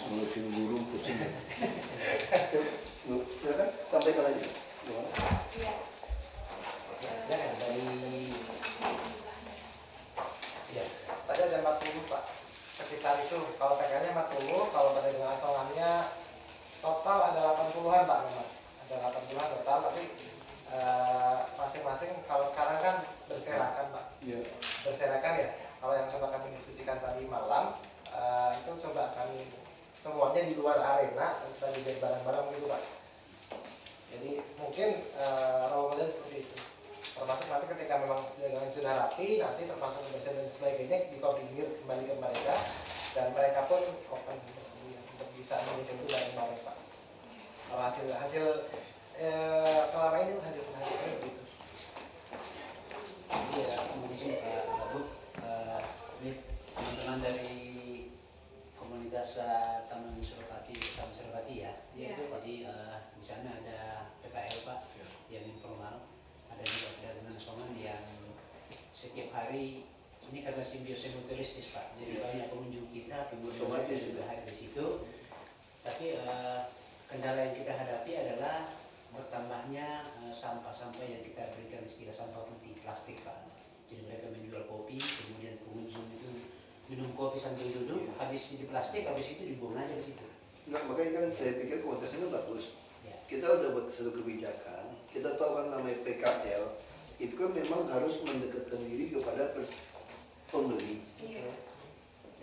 ngurusin guru pusing. Silakan sampaikan aja. Gimana? Iya. Tadi ada 40 Pak. Sekitar itu. Kalau PKL-nya 40, kalau pada dengan asolannya total ada 80-an Pak memang. Ada 80-an total, tapi masing-masing kalau sekarang kan berserakan Pak. Iya. Berserakan ya. Kalau yang coba kami diskusikan tadi malam, itu coba kami semuanya di luar arena dan jadi bareng-bareng gitu Pak. Jadi mungkin role model seperti itu. Termasuk nanti ketika memang dengan sudah rapi, nanti termasuk pembahasan dan sebagainya dikoordinir kembali ke mereka, dan mereka pun open bersedia untuk bisa mengikuti itu bareng-bareng Pak. Kalau hasil selama ini hasilnya begitu. Iya, kemudian Pak Babu, ini teman-teman dari komunitas Taman Suropati ya. Iya. Jadi di sana ada PKL Pak yang informal, ada juga pedagang nasional yang setiap hari ini karena simbiosis mutualistis Pak. Jadi banyak pengunjung kita kemudian Otomatis juga hadir di situ. Tapi kendala yang kita hadapi adalah bertambahnya sampah-sampah yang kita berikan istilah sampah putih plastik Pak. Jadi mereka menjual kopi, kemudian pengunjung itu minum kopi sambil duduk, habis di plastik, habis itu dibuang aja ke situ. Enggak, makanya kan saya pikir komunitasnya kan bagus. Ya. Kita udah buat satu kebijakan, kita tahu kan namanya PKL, itu kan memang harus mendekatkan diri kepada pembeli. Iya.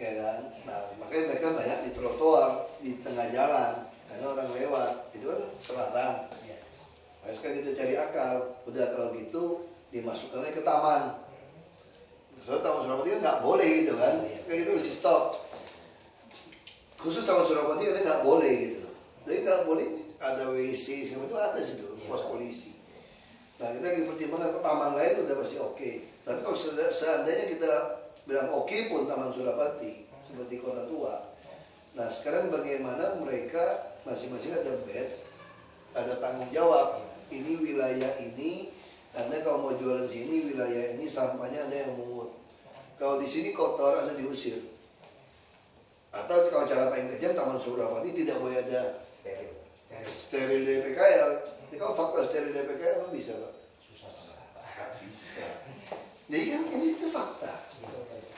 Ya kan? Nah, makanya mereka banyak di trotoar, di tengah jalan, karena orang lewat, itu kan terlarang. Ya. Nah, sekarang kita cari akal, udah kalau gitu dimasukkannya ke taman. Soalnya Taman Suropati kan nggak boleh gitu kan, kayak gitu mesti stop. Khusus Taman Suropati kan nggak boleh gitu loh. Jadi nggak boleh ada WC segala macam ada sih dulu, pos polisi. Nah kita lagi pertimbangan ke taman lain udah pasti oke. Tapi kalau seandainya kita bilang oke pun Taman Suropati seperti kota tua. Nah sekarang bagaimana mereka masing-masing ada bed, ada tanggung jawab. Ini wilayah ini, Anda kalau mau jualan sini wilayah ini sampahnya Anda yang mungut. Kalau di sini kotor Anda diusir. Atau kalau cara paling kejam Taman Suropati tidak boleh ada steril dari PKL. Jadi kalau fakta steril dari PKL apa bisa Pak? Susah Pak. Nggak bisa. Jadi kan ini itu fakta.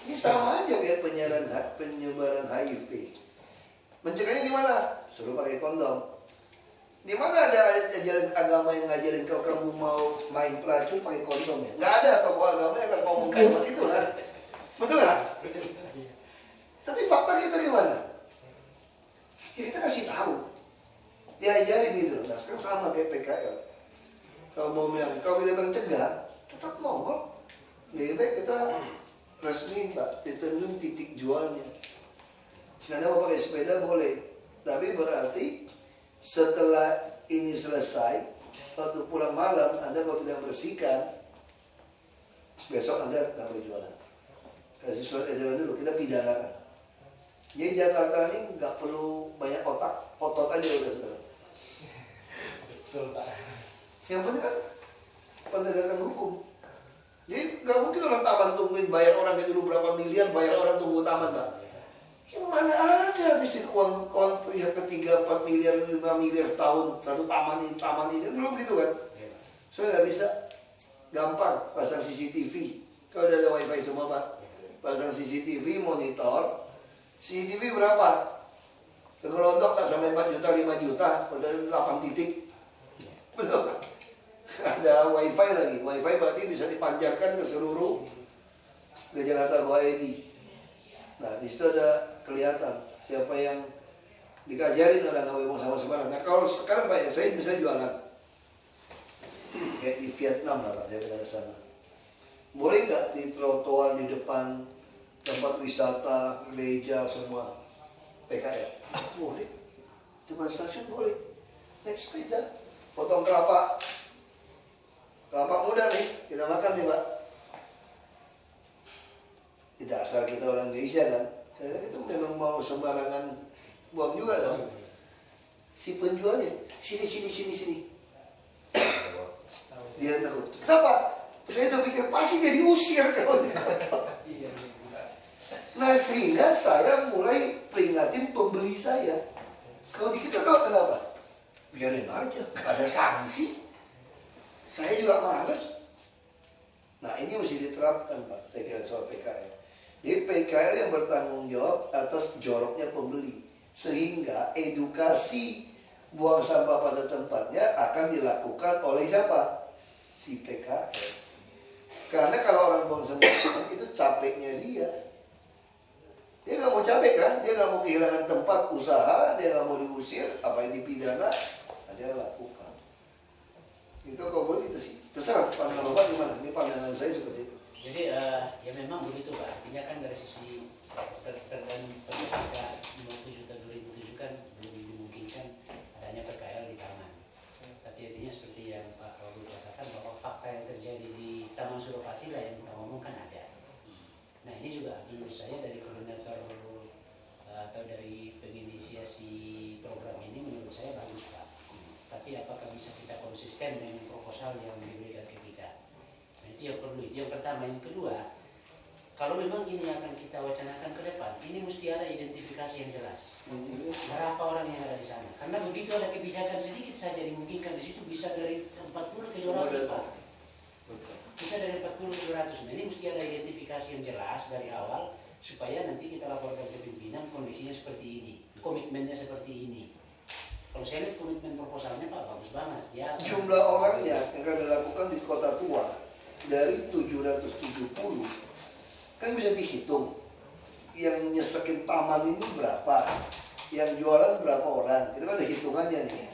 Ini sama aja kayak penyebaran HIV. Mencegahnya gimana? Suruh pakai kondom. Di mana ada ajaran agama yang ngajarin kalau kamu mau main pelacur pakai kondom ya? Nggak ada tokoh agama yang akan ngomong kalimat itu kan? Betul nggak? Tapi faktanya dari mana? Ya kita kasih tahu, diajarin gitu loh. Nah sekarang sama kayak PKL. Kalau mau bilang, kalau kita mencegah, tetap nongol. Lebih baik kita resmi Pak, ditentuin titik jualnya. Karena mau pakai sepeda boleh, tapi berarti setelah ini selesai, waktu pulang malam, Anda kalau tidak bersihkan, besok Anda tidak boleh jualan. Kasih surat edaran dulu, kita pidanakan. Jadi Jakarta ini nggak perlu banyak otot aja udah sekarang. Betul Pak. Yang penting kan penegakan hukum. Jadi nggak mungkin orang taman tungguin bayar orang kayak dulu berapa miliar, bayar orang tunggu taman Pak. Ya mana ada habisin uang pihak ketiga 4 miliar, 5 miliar setahun satu taman ini belum gitu kan? Soalnya nggak bisa. Gampang pasang CCTV. Kalau ada wifi semua Pak, pasang CCTV monitor. CCTV berapa? Kegelondok tak sampai 4 juta, 5 juta, pada 8 titik. Betul Pak? Ada wifi lagi. Wifi berarti bisa dipancarkan ke seluruh ke Jakarta Go ID. Nah di situ ada kelihatan siapa yang dikajarin orang nggak boleh sama sembarang. Nah kalau sekarang Pak, saya bisa jualan kayak di Vietnam lah Pak, saya pernah ke sana. Boleh nggak di trotoar di depan tempat wisata, gereja semua PKL? Boleh. Tempat stasiun boleh. Naik sepeda, potong kelapa muda nih, kita makan nih Pak. Tidak asal kita orang Indonesia kan, karena kita memang mau sembarangan buang juga dong. Si penjualnya, sini. Dia takut. Kenapa? Saya tuh pikir pasti dia diusir kalau dia. Nah sehingga saya mulai peringatin pembeli saya. Kalau di kita tahu kenapa? Biarin aja, gak ada sanksi. Saya juga malas. Nah ini mesti diterapkan Pak, saya kira soal PKL. Jadi PKL yang bertanggung jawab atas joroknya pembeli. Sehingga edukasi buang sampah pada tempatnya akan dilakukan oleh siapa? Si PKL. Karena kalau orang buang sampah itu capeknya dia. Dia nggak mau capek kan? Dia nggak mau kehilangan tempat usaha, dia nggak mau diusir, apa yang dipidana, nah, dia lakukan. Itu kalau boleh kita sih. Terserah pandangan Bapak gimana? Ini pandangan saya seperti itu. Jadi ya memang begitu Pak. Artinya kan dari sisi Perda 57 tahun 2007 kan belum dimungkinkan adanya PKL di taman. Tapi artinya seperti yang Pak Rabu katakan bahwa fakta yang terjadi di Taman Suropati lah yang kita ngomongkan ada. Nah ini juga menurut saya dari koordinator atau dari penginisiasi program ini menurut saya bagus Pak. Tapi apakah bisa kita konsisten dengan proposal yang diberikan ke kita? Nah, itu yang perlu. Itu yang pertama. Yang kedua, kalau memang ini akan kita wacanakan ke depan, ini mesti ada identifikasi yang jelas. Berapa orang yang ada di sana? Karena begitu ada kebijakan sedikit saja dimungkinkan di situ bisa dari 40 ke 200 Pak. Bisa dari 40 ke 200. Nah, ini mesti ada identifikasi yang jelas dari awal supaya nanti kita laporkan ke pimpinan kondisinya seperti ini, komitmennya seperti ini. Kalau saya lihat komitmen proposalnya Pak bagus banget. Ya, jumlah orangnya yang kami lakukan di Kota Tua dari 770 kan bisa dihitung. Yang nyesekin taman ini berapa, yang jualan berapa orang, itu kan ada hitungannya nih.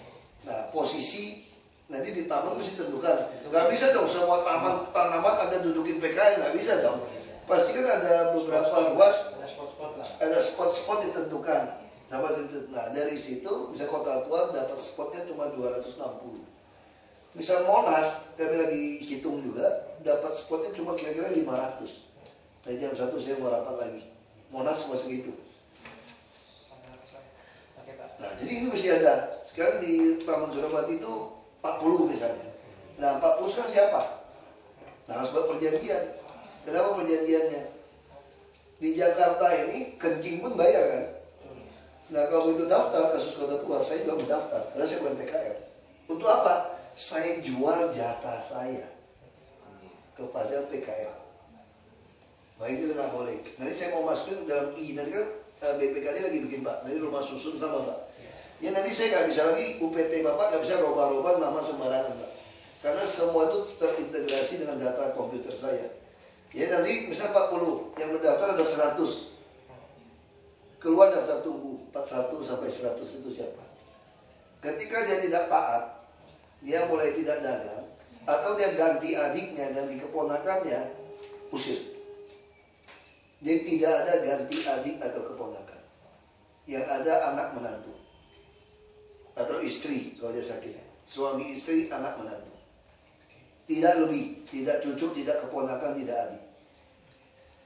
Nah posisi nanti di taman mesti tentukan. Gak bisa dong semua tanaman ada dudukin PKL, gak bisa dong. Pasti kan ada beberapa ruas, ada spot-spot ditentukan. Nah dari situ bisa Kota Tua dapat spotnya cuma 260. Misal Monas kami lagi hitung juga dapat spotnya cuma kira-kira 500. Nah jam 1 saya mau rapat lagi. Monas cuma segitu. Nah jadi ini mesti ada. Sekarang di Taman Suropati itu 40 misalnya. Nah 40 sekarang siapa? Nah harus buat perjanjian. Kenapa perjanjiannya? Di Jakarta ini kencing pun bayar kan? Nah kalau itu daftar kasus Kota Tua, saya juga mendaftar karena saya bukan PKL. Untuk apa? Saya jual jatah saya kepada PKL. Nah itu nggak boleh. Nanti saya mau masukin ke dalam I. Nanti kan BPKD lagi bikin Pak. Nanti rumah susun sama Pak. Ya nanti saya nggak bisa lagi UPT Bapak nggak bisa roba-roba nama sembarangan Pak. Karena semua itu terintegrasi dengan data komputer saya. Ya nanti misalnya 40, yang mendaftar ada 100. Keluar daftar tunggu 41 sampai 100 itu siapa? Ketika dia tidak taat, dia mulai tidak dagang, atau dia ganti adiknya, ganti keponakannya, usir. Jadi tidak ada ganti adik atau keponakan. Yang ada anak menantu. Atau istri kalau dia sakit. Suami istri, anak menantu. Tidak lebih, tidak cucu, tidak keponakan, tidak adik.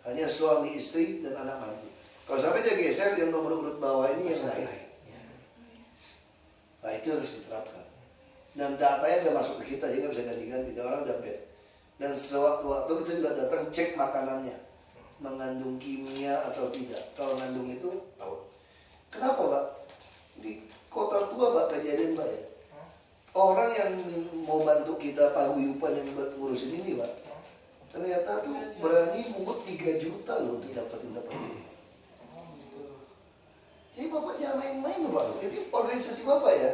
Hanya suami istri dan anak menantu. Kalau sampai dia geser yang nomor urut bawah ini yang naik. Nah itu harus diterapkan. Dan datanya nggak masuk ke kita, jadi nggak bisa ganti-ganti. Dan orang udah bed. Dan sewaktu-waktu kita juga datang cek makanannya, mengandung kimia atau tidak. Kalau mengandung itu tahu. Kenapa Pak? Di Kota Tua Pak kejadian Pak ya. Orang yang mau bantu kita paguyuban yang buat ngurusin ini Pak, ternyata tuh berani mungut 3 juta loh untuk dapetin ini. Jadi Bapak jangan main-main loh Pak. Ini organisasi Bapak ya.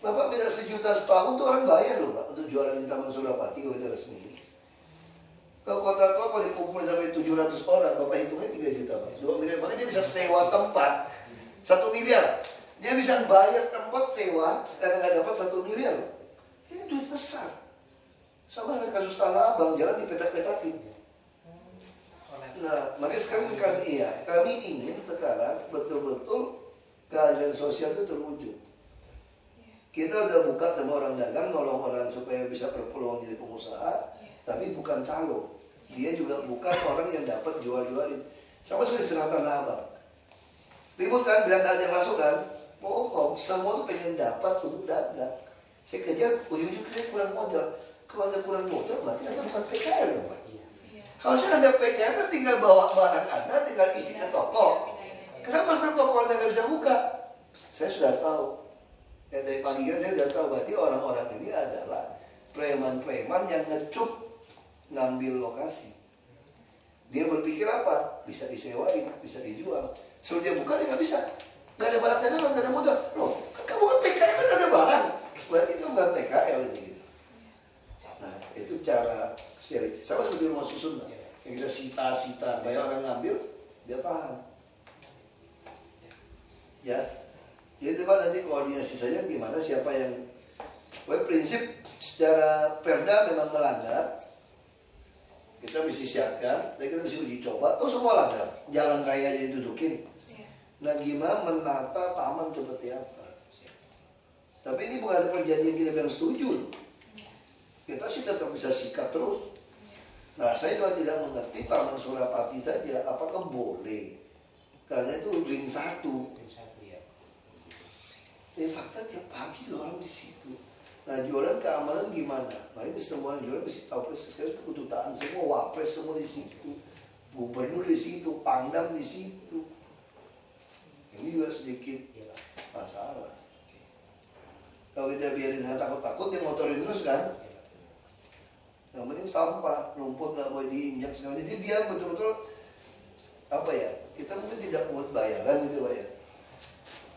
Bapak beda 1 juta setahun tuh orang bayar loh Pak untuk jualan di Taman Suropati kalau kita resmi. Ke Kota Tua kalau dikumpul sampai 700 orang, Bapak hitungnya 3 juta Pak. 2 miliar. Makanya dia bisa sewa tempat 1 miliar. Dia bisa bayar tempat sewa karena nggak dapat 1 miliar. Ini duit besar. Sama dengan kasus Tanah Abang, jalan dipetak-petakin. Nah, makanya sekarang kami ingin sekarang betul-betul keadilan sosial itu terwujud. Kita udah buka sama orang dagang, nolong orang supaya bisa berpeluang jadi pengusaha, tapi bukan calo. Dia juga bukan orang yang dapat jual-jualin. Sama seperti setengah Tanah Abang. Ribut kan, bilang gak ada yang masuk kan? Bohong, semua tuh pengen dapat untuk dagang. Saya kejar, ujung-ujungnya kurang modal. Kalau ada kurang modal, berarti Anda bukan PKL dong Pak. Harusnya ada PKN kan tinggal bawa barang Anda, tinggal isi ke toko. Kenapa sekarang toko Anda nggak bisa buka? Saya sudah tahu. Ya, dari pagi kan saya sudah tahu berarti orang-orang ini adalah preman-preman yang ngecup ngambil lokasi. Dia berpikir apa? Bisa disewain, bisa dijual. Suruh dia buka dia nggak bisa. Nggak ada barang dagangan, nggak ada modal. Loh, kan kamu kan PKL kan ada barang. Berarti itu nggak PKL ini. Gitu. Nah, itu cara seri. Sama seperti rumah susun. Nah. Yang kita sita-sita, banyak orang ngambil, dia tahan. Ya, jadi coba nanti koordinasi saja gimana siapa yang. Prinsip secara perda memang melanggar. Kita mesti siapkan, dan kita mesti uji coba. Tuh semua langgar, jalan raya aja dudukin. Nah gimana menata taman seperti apa? Tapi ini bukan ada perjanjian kita yang setuju. Kita sih tetap bisa sikat terus. Nah saya juga tidak mengerti Taman Surapati saja, apakah boleh? Karena itu ring 1. Tapi fakta tiap pagi orang di situ. Nah jualan keamanan gimana? Nah ini semua jualan mesti tahu persis. Sekarang itu kedutaan semua, wapres semua di situ, gubernur di situ, pangdam di situ. Ini juga sedikit masalah. Kalau kita biarin saya takut-takut, dia ngotorin terus kan? Yang penting sampah, rumput nggak boleh diinjak segala. Jadi dia betul-betul apa ya? Kita mungkin tidak buat bayaran gitu Pak ya.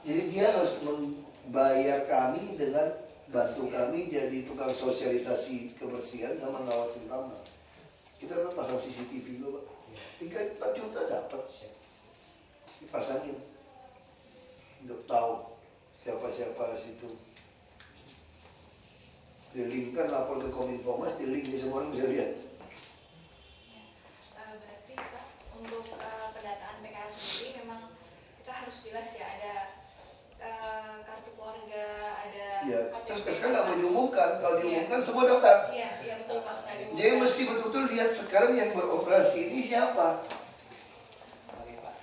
Jadi dia harus membayar kami dengan bantu kami jadi tukang sosialisasi kebersihan sama ngawasin taman. Kita harus pasang CCTV juga Pak. 3-4 juta dapat. Dipasangin untuk tahu siapa-siapa situ. Dilingkan lapor ke Kominfo, di-link di semua orang bisa lihat. Berarti Pak, untuk pendataan PKL sendiri memang kita harus jelas ya, ada kartu keluarga, ada Ya, KTP. terus sekarang nggak mau diumumkan. Kalau diumumkan semua daftar. Iya betul Pak. Jadi mesti betul-betul lihat sekarang yang beroperasi ini siapa. Oke Pak.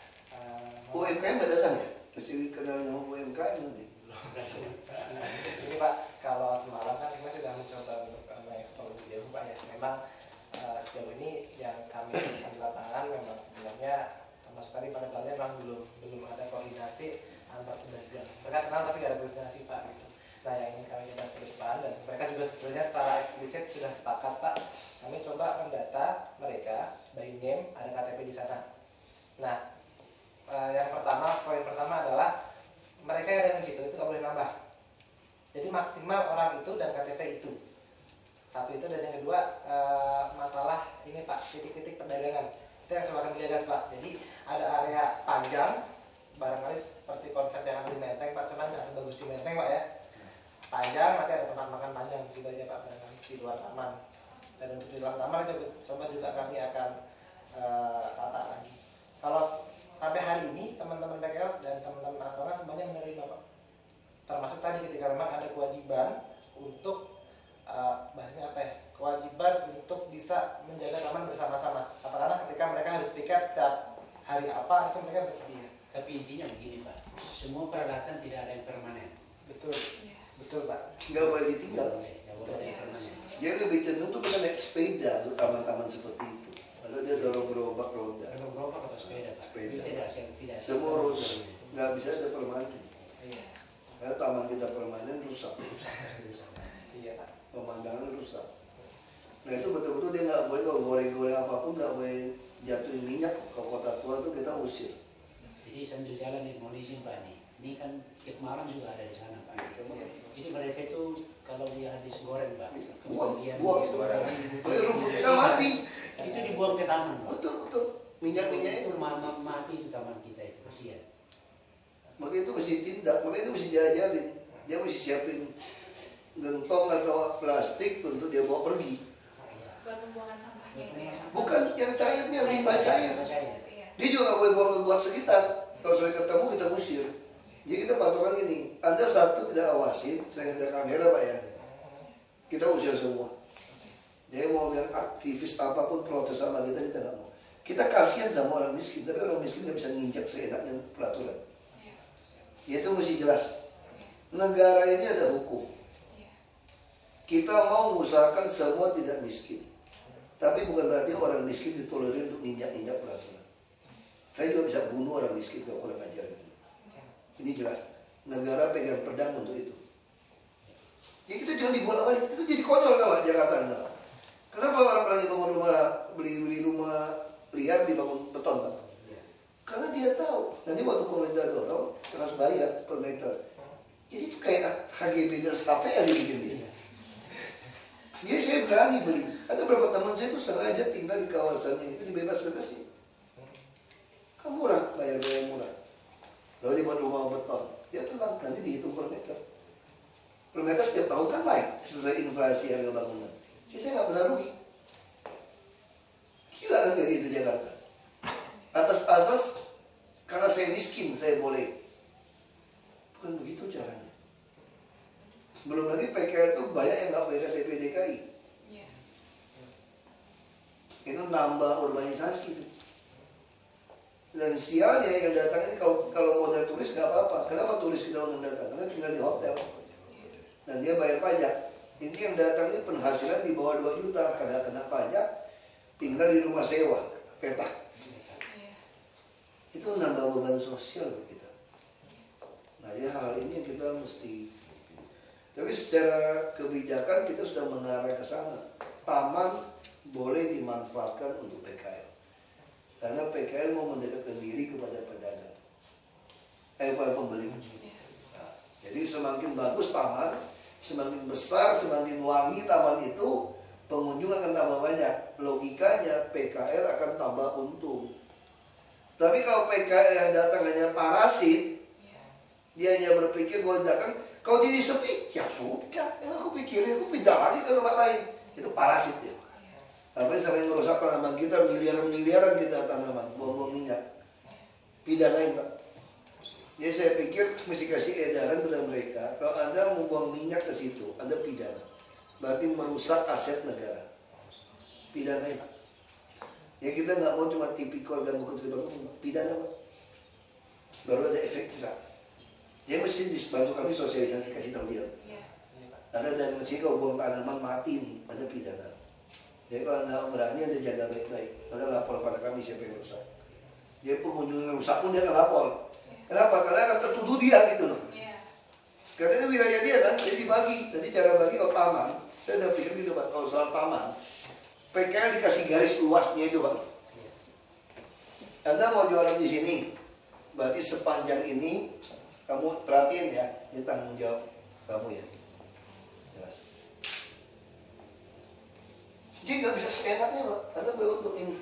UMKM nggak datang ya? Mesti kenalin sama UMKM nanti. Ini Pak, kalau semalam kan kita sudah mencoba untuk mengeksplor lebih jauh Pak ya. Memang sejauh ini yang kami lakukan di lapangan memang sebenarnya termasuk tadi pada plannya memang belum ada koordinasi antar pedagang. Mereka kenal tapi tidak ada koordinasi Pak gitu. Nah yang ingin kami coba ke depan, dan mereka juga sebenarnya secara eksplisit sudah sepakat Pak. Kami coba mendata mereka by name, ada KTP di sana. Nah yang pertama, poin pertama adalah mereka yang ada di situ itu tak boleh nambah. Jadi maksimal orang itu dan KTP itu. Satu itu, dan yang kedua masalah ini Pak, titik-titik perdagangan. Itu yang coba kami jaga Pak. Jadi ada area panjang, barangkali seperti konsep yang ada di Menteng Pak, cuman nggak sebagus di Menteng Pak ya. Panjang, nanti ada tempat makan panjang gitu aja Pak, di luar taman. Dan untuk di dalam taman coba juga kami akan tata lagi. Kalau sampai hari ini teman-teman PKL dan teman-teman asrama semuanya menerima Pak. Termasuk tadi ketika memang ada kewajiban untuk bahasanya apa ya? Kewajiban untuk bisa menjaga taman bersama-sama. Katakanlah ketika mereka harus piket setiap hari apa, itu mereka bersedia. Tapi intinya begini Pak, semua peralatan tidak ada yang permanen. Betul, betul Pak. Nggak boleh ditinggal. Nggak boleh ada yang permanen. Dia lebih cenderung tuh kita naik sepeda untuk taman-taman seperti itu. Lalu dia dorong gerobak roda. Gerobak atau sepeda Pak? Sepeda. Tidak. Semua roda. Nggak bisa ada permanen. Iya. Karena taman kita permanen rusak. Iya Pak. Pemandangan rusak. Nah itu betul-betul dia nggak boleh, kalau goreng-goreng apapun nggak boleh jatuhin minyak. Kalau kota tua itu kita usir. Jadi sambil jalan nih, mau izin Pak nih. Ini kan tiap malam juga ada di sana Pak. Jadi mereka itu kalau dia habis goreng Pak, Buang kemudian itu. Rumput kita mati. itu dibuang ke taman Pak. Betul. Minyak-minyak itu. Mati itu taman kita itu, kasihan. Makanya itu mesti tindak, makanya itu mesti diajarin. Dia mesti siapin gentong atau plastik untuk dia bawa pergi. Buat pembuangan sampahnya itu ya. Bukan yang cairnya, limbah cair. Iya. Dia juga nggak boleh buang ke got sekitar. Kalau saya ketemu kita usir. Jadi kita patokan gini, Anda satu tidak awasin, saya ada kamera Pak ya. Kita usir semua. Jadi mau yang aktivis apapun protes sama kita nggak mau. Kita kasihan sama orang miskin, tapi orang miskin nggak bisa nginjak seenaknya peraturan. Itu mesti jelas. Negara ini ada hukum. Kita mau mengusahakan semua tidak miskin. Tapi bukan berarti orang miskin ditolerir untuk injak-injak peraturan. Saya juga bisa bunuh orang miskin kalau kurang ajar gitu. Ini jelas. Negara pegang pedang untuk itu. Ya kita jangan dibolak-balik. Itu jadi konyol tau gak Jakarta enggak? Kenapa orang berani bangun rumah, beli rumah liar dibangun beton Pak? Karena dia tahu. Nanti waktu pemerintah dorong, harus bayar per meter. Jadi itu kayak HGB dan KPL dibikin dia. Jadi saya berani beli. Ada beberapa teman saya itu sengaja tinggal di kawasan yang itu dibebas-bebasin. Kan murah, bayar murah. Lalu dia buat rumah beton. Dia tenang, nanti dihitung per meter. Per meter tiap tahun kan naik sesuai inflasi harga bangunan. Jadi saya nggak pernah rugi. Gila kan kayak gitu Jakarta. Atas asas karena saya miskin saya boleh. Bukan begitu caranya. Belum lagi PKL itu banyak yang nggak bayar KTP DKI. Iya. Itu nambah urbanisasi itu. Dan sialnya yang datang ini kalau modal turis nggak apa-apa. Kenapa turis kita undang datang? Karena tinggal di hotel. Dan dia bayar pajak. Ini yang datang ini penghasilan di bawah 2 juta, kagak kena pajak, tinggal di rumah sewa, petak. Itu nambah beban sosial buat kita. Nah, ya hal ini yang kita mesti. Tapi secara kebijakan kita sudah mengarah ke sana. Taman boleh dimanfaatkan untuk PKL. Karena PKL mau mendekatkan diri kepada pedagang. Pada pembeli. Nah, jadi semakin bagus taman, semakin besar, semakin wangi taman itu, pengunjung akan tambah banyak. Logikanya PKL akan tambah untung. Tapi kalau PKL yang datang hanya parasit, dia hanya berpikir gue datang, kalau jadi sepi, ya sudah. Yang aku pikirin, aku pindah lagi ke tempat lain. Itu parasit ya. Tapi sampai merusak tanaman kita, miliaran kita tanaman, buang-buang minyak. Pidanain Pak. Jadi saya pikir mesti kasih edaran kepada mereka, kalau Anda membuang minyak ke situ, Anda pidana. Berarti merusak aset negara. Pidanain Pak. Ya kita nggak mau cuma tipikal ganggu keterlibatan, pidana Pak. Baru ada efek jerak. Dia mesti dibantu kami sosialisasi, kasih tahu dia. Ada dari mesti kau buang tanaman mati nih, ada pidana. Jadi kalau nggak berani Anda jaga baik-baik. Anda lapor pada kami siapa yang rusak. Dia pengunjung yang rusak pun dia akan lapor. Kenapa? Karena akan tertuduh dia gitu loh. Karena itu wilayah dia kan, jadi dibagi. Jadi cara bagi kalau taman, saya udah pikir gitu Pak, kalau soal taman, PKL dikasih garis luasnya itu Pak. Anda mau jualan di sini, berarti sepanjang ini kamu perhatiin ya, ini tanggung jawab kamu ya. Jelas. Jadi nggak bisa seenaknya Pak, Anda boleh untuk ini.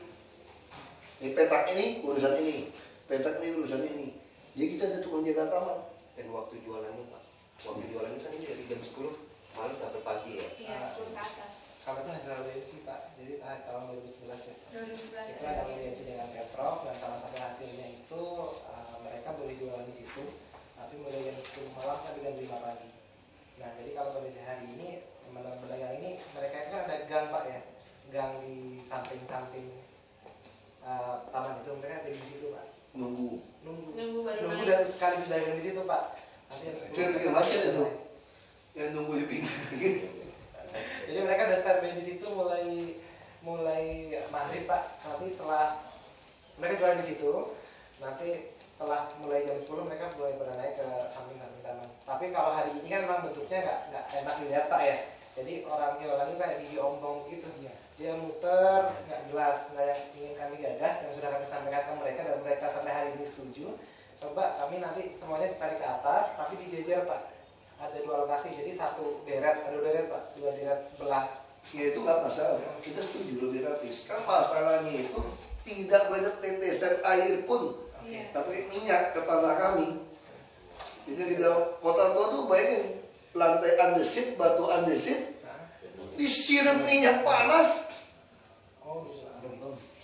Ini petak ini urusan ini, petak ini urusan ini. Jadi kita ada tukang jaga taman. Dan waktu jualannya Pak, waktu jualannya kan ini dari jam 10 malam sampai pagi ya? Iya, 10 ke atas. Kalau itu hasil audiensi Pak, jadi tahun 2011 ya. 2011 Itu ada audiensi dengan Pemprov dan salah satu hasilnya itu mereka boleh jualan di situ, tapi mulai jam 10 malam sampai jam 5 pagi. Nah jadi kalau kondisi hari ini teman-teman pedagang ini mereka itu kan ada gang Pak ya, gang di samping-samping taman itu mereka ada di situ Pak. Nunggu baru naik. Dan sekali berdagang di situ Pak. Nanti itu yang bikin macet itu, yang nunggu di pinggir. Jadi mereka udah standby di situ mulai maghrib Pak. Nanti setelah mereka jualan di situ, nanti setelah mulai jam 10 mereka mulai pada naik ke samping-samping taman. Tapi kalau hari ini kan memang bentuknya nggak enak dilihat Pak ya. Jadi orang jualan itu kayak gigi ompong gitu. Dia muter, nggak jelas. Nah yang ingin kami gagas yang sudah kami sampaikan ke mereka dan mereka sampai hari ini setuju. Coba kami nanti semuanya ditarik ke atas, tapi dijejer Pak. Ada 2 lokasi, jadi 1 deret, ada 2 deret Pak, 2 deret sebelah. Ya itu nggak masalah, kita setuju lebih rapi. Sekarang masalahnya itu tidak banyak tetesan air pun, tapi minyak ke tanah kami. Jadi kita kota tua tuh bayangin lantai andesit, batu andesit, disiram minyak panas. Oh bisa.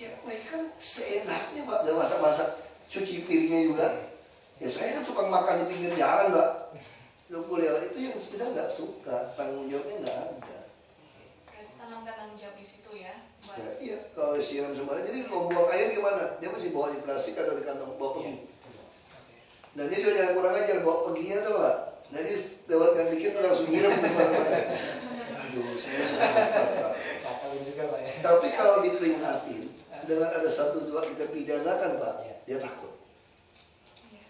Ya mereka kan seenaknya Pak, dan masak-masak cuci piringnya juga. Ya saya kan suka makan di pinggir jalan Pak. Itu yang kita nggak suka, tanggung jawabnya nggak ada. Tanamkan tanggung jawab di situ ya. Ya, iya, kalau disiram semuanya, jadi kalau buang air gimana? Dia masih bawa di plastik atau di kantong bawa pergi. Dan dia juga jangan kurang ajar, bawa perginya tuh Pak. Jadi lewat gang dikit tuh langsung nyiram di mana-mana. Aduh, saya nggak hafal, Pak. Takalin juga Pak ya. Tapi kalau diperingatin, dengan ada 1-2 kita pidanakan Pak, dia takut. Iya.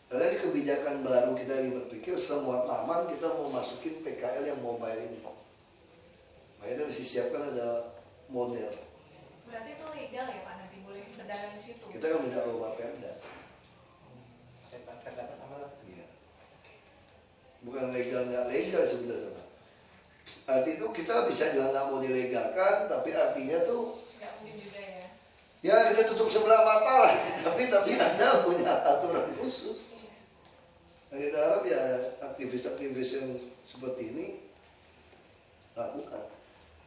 Karena di kebijakan baru kita lagi berpikir semua taman kita mau masukin PKL yang mobile ini. Makanya mesti siapkan ada model. Berarti itu legal ya Pak, nanti boleh berdagang di situ? Kita kan minta roba perda. Terdapat amalan. Iya. Bukan legal nggak legal sebenarnya. Arti itu kita bisa juga nggak mau dilegalkan, tapi artinya tuh Nggak mungkin juga ya. ya kita tutup sebelah mata lah. Tapi Anda punya aturan khusus. Iya. Nah, kita harap ya aktivis-aktivis yang seperti ini lakukan.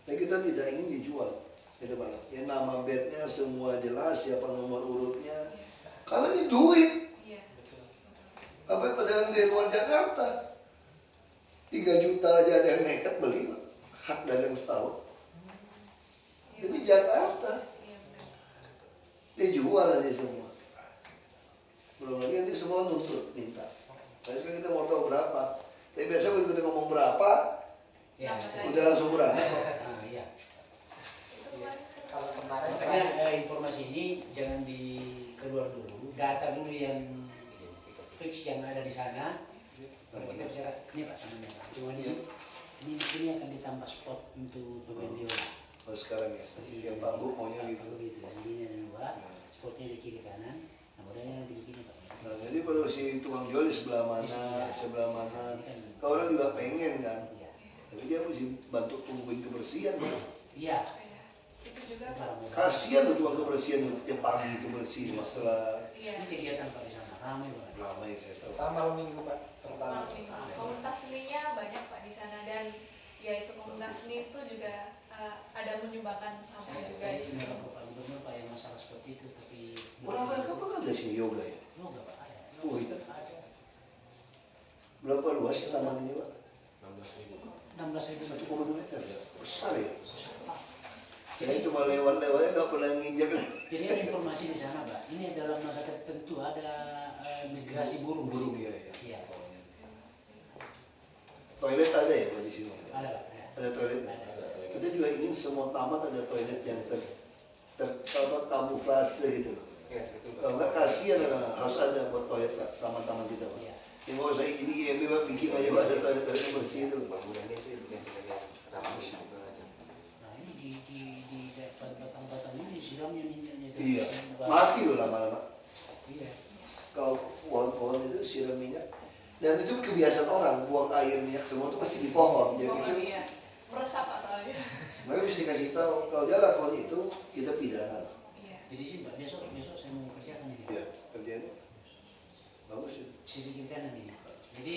Tapi kita tidak ingin dijual. Gitu Pak. Ya nama bednya semua jelas, siapa nomor urutnya. Karena ini duit. Iya. Apa pedagang di luar Jakarta 3 juta aja ada yang nekat beli Pak. Hak dagang setahun. Iya, Jadi Pak. Jakarta Iya benar. dijual aja semua. Belum lagi nanti semua nuntut minta. Nah, sekarang kita mau tahu berapa. Tapi biasanya begitu kita ngomong berapa, Ya, udah langsung berapa. nah, iya. Itu kemarin kan Kalau kemarin Makanya informasi ini jangan dikeluar dulu, data dulu yang fix yang ada di sana. Kalau kita bicara ini Pak namanya Pak, cuma di sini ini akan ditambah spot untuk pemain biola. Oh sekarang ya, yang Pak Bu maunya gitu. Gitu, sini ada 2, spotnya di kiri kanan, nah modelnya nanti di sini Pak. Nah jadi perlu si tukang jual di sebelah mana, sebelah mana. Kalau orang juga pengen kan, Iya. tapi dia mesti bantu tungguin kebersihan. Kan? Iya. iya. Itu juga Pak. Kasihan tuh tukang kebersihan yang pagi itu bersih setelah Iya. Ini kegiatan Pak di sana ramai banget. ramai saya tahu. terutama malam minggu Pak, terutama. Malam minggu. Komunitas seninya banyak Pak di sana, dan ya itu komunitas seni itu juga ada menyumbangkan sampah juga di sini. Pak Gubernur Pak yang masalah seperti itu, tapi Olahraga apa ada sini yoga ya? yoga Pak ada. Oh itu Ada. berapa luas sih taman ini Pak? 16.000 1,2 meter. Besar ya. Saya cuma lewat-lewatnya nggak pernah nginjak. Jadi ada informasi di sana, Pak. Ini dalam masa tertentu ada migrasi burung. Burung ya. Iya. Toilet ada ya Pak di sini? Ada, Pak. Ya. Ada toilet. Kita juga ingin semua taman ada toilet yang kamuflase gitu. Ya, betul. Kalau nggak kasihan harus ada buat toilet Pak, taman-taman kita Pak. Iya. Yang nggak usah ini IMB Pak, bikin aja Pak ada toilet yang bersih itu. Bangunannya itu yang rapi gitu aja. Nah, ini di batang-batang ini disiramnya minyaknya. Iya, mati loh lama-lama. Iya. Kalau pohon-pohon itu siram minyak. Dan itu kebiasaan orang, buang air minyak semua itu pasti di pohon. Jadi Oh, kan, iya. Meresap Pak soalnya. mereka bisa kasih tahu kalau dia lakukan itu kita pidana. Iya. Jadi sih, Pak, besok saya mau kerjakan ini. Ya, kerjanya bagus itu. Sisi kiri kanan ini. Jadi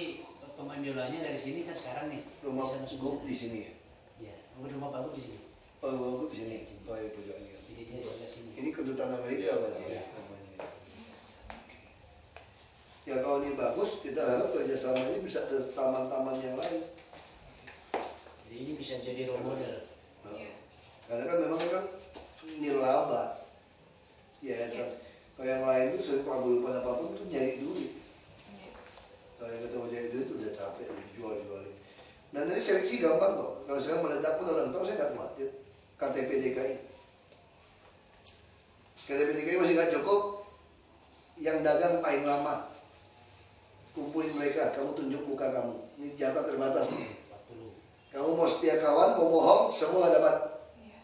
pemain biolanya dari sini kan sekarang nih. Rumah bisa masuk Gub sana. di sini ya. Iya. Rumah Pak Gub di sini. Oh, rumah Gub di sini. Oh, ya pojokannya. Jadi dia sebelah sini. Ini kedutaan Amerika berarti ya. Iya. Namanya. Ya kalau ini bagus, kita harap kerjasamanya bisa ke taman-taman yang lain. Jadi ini bisa jadi role model. Nah, Iya. karena kan memang kan nirlaba. Ya, Iya. kalau yang lain itu sering paguyuban apapun itu nyari duit. Iya. Kalau yang ketemu nyari duit udah capek, dijual-jualin. Dan dari seleksi gampang kok. Kalau sekarang meledak pun orang tahu saya nggak khawatir. KTP DKI. KTP DKI masih nggak cukup. Yang dagang paling lama. Kumpulin mereka, kamu tunjuk muka kamu. Ini jatah terbatas nih. 40. Kamu mau setia kawan, mau bohong, semua nggak dapat. Iya.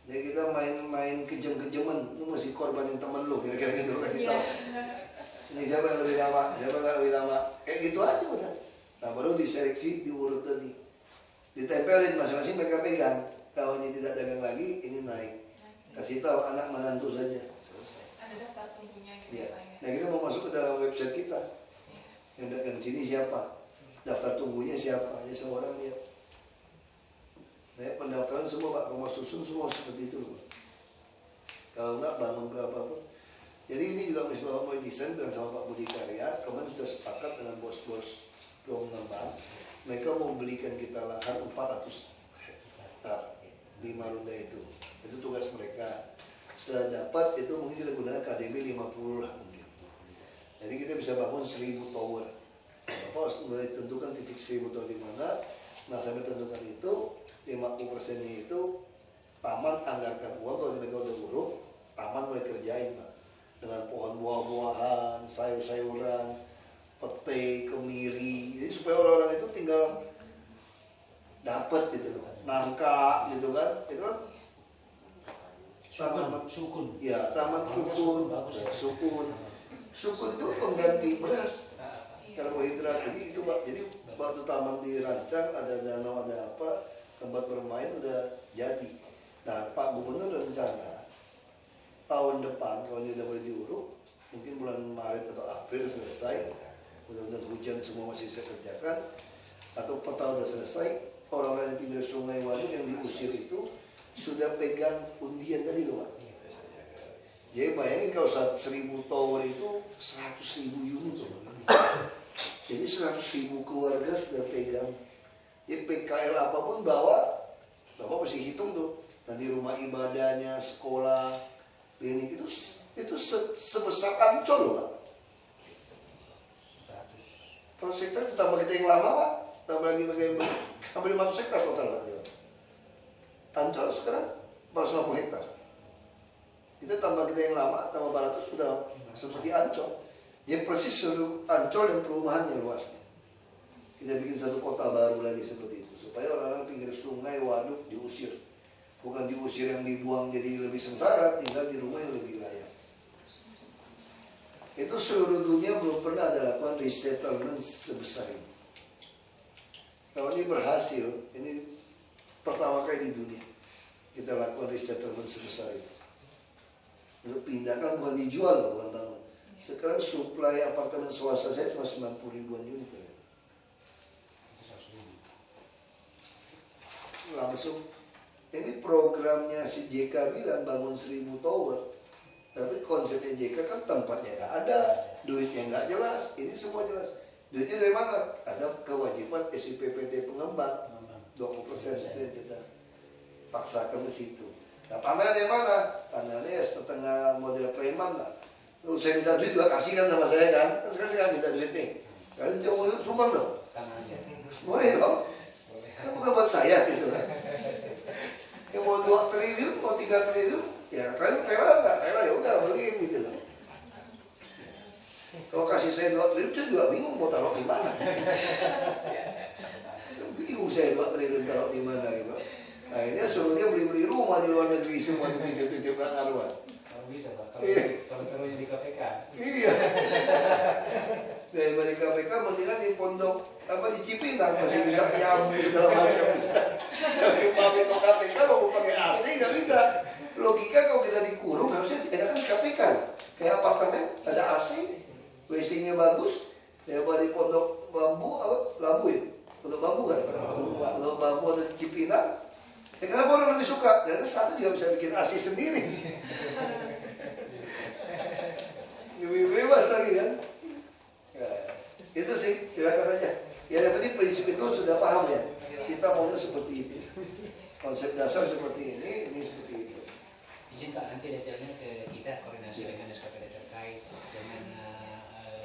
Jadi kita main-main kejem-kejeman, lu mesti korbanin temen lu, kira-kira gitu kan Iya. kita. Ini siapa yang lebih lama, siapa nggak lebih lama, kayak gitu aja udah. Nah baru diseleksi, diurut tadi, ditempelin masing-masing mereka pegang. Kalau ini tidak dagang lagi, ini naik. Kasih tahu anak menantu saja, selesai. Ada daftar tunggunya gitu Ya. Pak ya. Nah kita mau masuk ke dalam website kita, Iya. yang dagang sini siapa, daftar tunggunya siapa, ya semua orang lihat. Nah, pendaftaran semua Pak, rumah susun semua seperti itu Pak. Kalau enggak bangun berapapun. Jadi ini juga Mas Bapak mulai desain bilang sama Pak Budi Karya, kemarin sudah sepakat dengan bos-bos pengembang, mereka mau belikan kita lahan 400 hektar 5 ronda itu. Itu tugas mereka. Setelah dapat itu mungkin kita gunakan KDB 50 lah mungkin. Jadi kita bisa bangun 1000 tower. Apa harus mulai tentukan titik 1000 tower di mana. Nah sampai tentukan itu 50%-nya itu taman anggarkan uang, kalau mereka udah uruk, taman mulai kerjain Pak. Dengan pohon buah-buahan, sayur-sayuran, pete, kemiri, jadi supaya orang-orang itu tinggal dapat gitu loh, nangka gitu kan, itu kan Sukun. ya taman sukun, ya, sukun itu pengganti beras karbohidrat. Jadi itu Pak, jadi waktu taman dirancang ada danau ada apa, tempat bermain udah jadi. Nah Pak Gubernur rencana tahun depan kalau ini udah boleh diuruk, mungkin bulan Maret atau April selesai, mudah-mudahan hujan semua masih bisa kerjakan, atau peta udah selesai, orang-orang yang pinggir sungai waduk yang diusir itu sudah pegang undian tadi loh Pak. Jadi bayangin kalau 1.000 tower itu 100.000 unit loh. Jadi 100.000 keluarga sudah pegang. Jadi PKL apapun bawa, Bapak mesti hitung tuh. Nanti rumah ibadahnya, sekolah, klinik itu sebesar Ancol loh Pak. Kalau sektor ditambah kita yang lama Pak, tambah lagi bagaimana? Hampir 500 hektar total Pak. Ancol sekarang 450 hektar. Kita tambah kita yang lama, tambah 400 sudah seperti Ancol. Jadi persis seluruh Ancol dan perumahannya luasnya. Kita bikin satu kota baru lagi seperti itu. Supaya orang-orang pinggir sungai, waduk diusir. Bukan diusir yang dibuang jadi lebih sengsara, tinggal di rumah yang lebih layak. Itu seluruh dunia belum pernah ada lakukan resettlement sebesar ini. Kalau ini berhasil, ini pertama kali di dunia kita lakukan resettlement sebesar itu. Untuk pindahkan bukan dijual loh, bukan bangun. Sekarang suplai apartemen swasta saya cuma 90 ribuan unit. Langsung, ini programnya si JK bilang bangun 1.000 tower. Tapi konsepnya JK kan tempatnya nggak ada, duitnya nggak jelas. Ini semua jelas. Duitnya dari mana? Ada kewajiban SIPPT pengembang 20% itu yang kita paksakan ke situ. Nah tanahnya dari mana? Tanahnya setengah model preman lah. Lalu saya minta duit juga kasihkan sama saya kan. Sekarang saya minta duit nih. Kalian jangan mau sumbang dong. Boleh dong. Kan bukan buat saya gitu kan. Yang mau 2 triliun, mau 3 triliun, ya kalian rela nggak? Rela ya udah beliin gitu loh. Kalau kasih saya 2 triliun, saya juga bingung mau taruh di mana. Bingung saya 2 triliun taruh di mana gitu. Akhirnya suruh dia beli-beli rumah di luar negeri semua dititip-titip kan ngaruhan. Kalau bisa Pak, kalau taruhnya di KPK. Iya. Dari KPK mendingan di pondok apa di Cipinang masih bisa nyambung segala macam bisa. Tapi pabrik KPK mau pakai AC nggak bisa. Logika kalau kita dikurung harusnya enakan di KPK. Kayak apartemen ada AC, WC-nya bagus. Daripada di pondok bambu apa labu ya? Pondok bambu kan? Pondok bambu ada di Cipinang. Ya kenapa orang lebih suka? Karena satu juga bisa bikin AC sendiri. Lebih bebas lagi kan? Ya, itu sih, silakan aja. Ya yang penting prinsip itu sudah paham ya. Kita maunya seperti itu. Konsep dasar seperti ini seperti itu. Izin Pak, nanti detailnya ke kita koordinasi dengan SKPD terkait dengan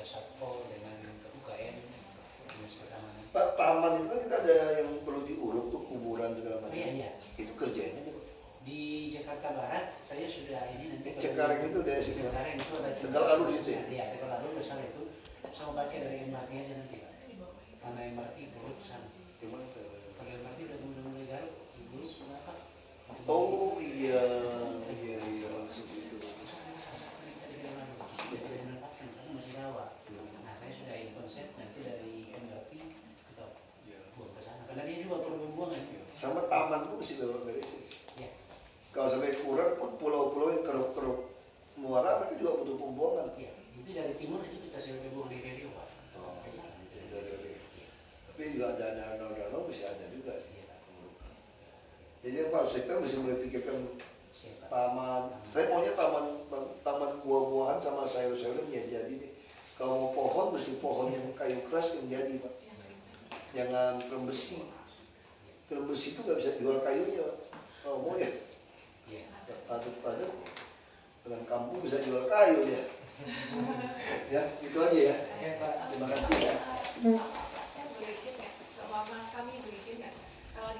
Satpol, dengan UKM, dinas pertamanan. Pak, taman itu kan kita ada yang perlu diuruk tuh kuburan segala macam. Iya. Itu kerjanya aja Pak. Di Jakarta Barat saya sudah ini nanti Cengkareng itu dari sini. Cengkareng itu ada Tegal Alur itu ya? Iya, Tegal Alur ke sana itu sama pakai dari MRT aja nanti Pak. Karena MRT buruk ke sana. Gimana? Kalau MRT udah mulai garuk, buruk kenapa? Oh iya maksud itu. Karena masih rawa. Nah saya sudah ini konsep nanti dari MRT kita buang ke sana. Karena dia juga perlu pembuangan. Sama taman tuh mesti beresin. Iya. Kalau sampai kurang pun pulau-pulau yang keruk-keruk muara mereka juga butuh pembuangan. Iya. Itu dari timur itu kita sudah buang di Rio Pak. Oh, dari. Tapi juga ada danau-danau bisa ada juga sih. Jadi Pak Sektor mesti mulai pikirkan taman. Saya maunya taman buah-buahan sama sayur-sayuran ya jadi deh. Kalau mau pohon mesti pohon yang kayu keras yang jadi Pak. Jangan terem besi. Terem besi itu nggak bisa jual kayunya Pak. Kalau mau ya. Aduk-aduk. Orang kampung bisa jual kayu dia. Ya, itu aja ya. Terima kasih ya. Saya boleh izin nggak? Selama kami